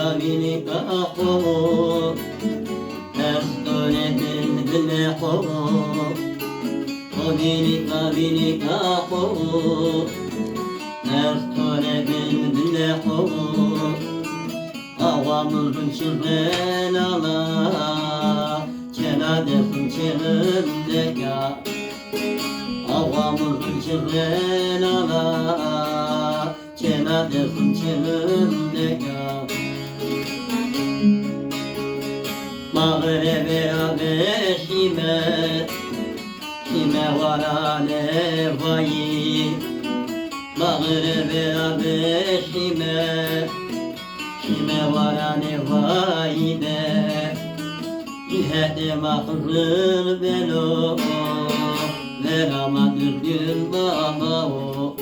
kavini kako Erstonetin bile ko Kavini kako Erstonetin bile ko Avamızın çimen ala Cenadesin çirinde ya Avamızın çimen ala Cenadesin çirinde ya Mağrebe abeşime Kime varane vayi Mağrebe abeşime Kime varane vayide Cihete makzır belo Verama düzgün baba o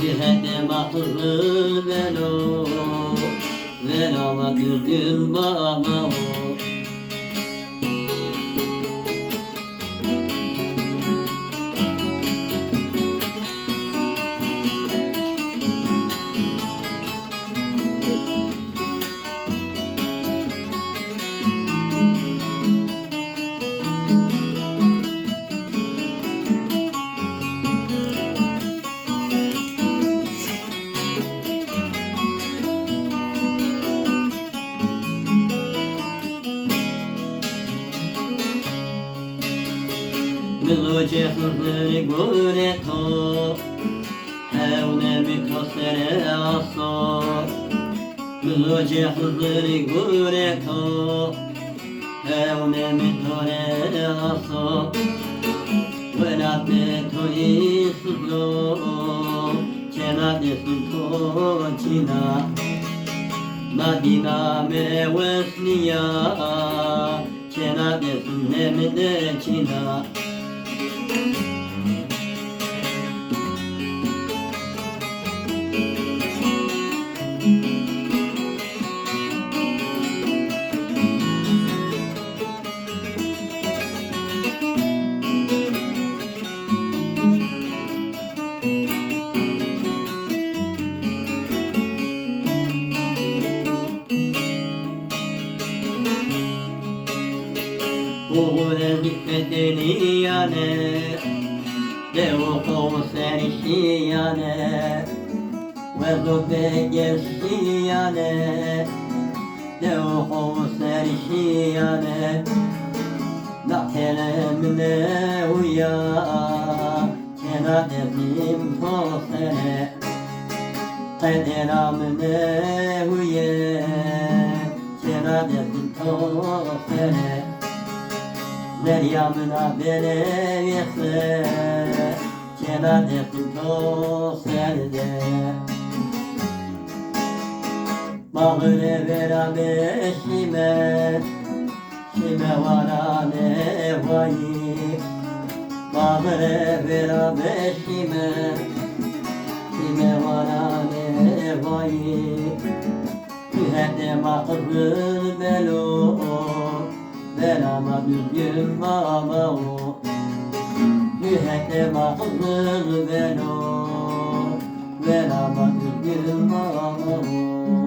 Cihete makzır belo Verama düzgün baba o Miloce hızları göre to Hevne mi tosere aso Miloce hızları göre to Hevne mi tore aso Velate to islo Cenadesin to cina Madina me vesniya Cenadesin nemde cina Oğle hikmetini yane Devo kovser yane Ve zote gersi yane Devo kovser yane Da telemine uya Cenadetim tosere Kederamine uye Cenadetim tosere Meryem'ine beleviyse Cenadetin toserde Bağırı berabeşime Kime varane vayi Bağırı berabeşime Kime varane vayi Mühede makzır belo Verama düzgün baba o Mühete makzır belo Verama düzgün baba o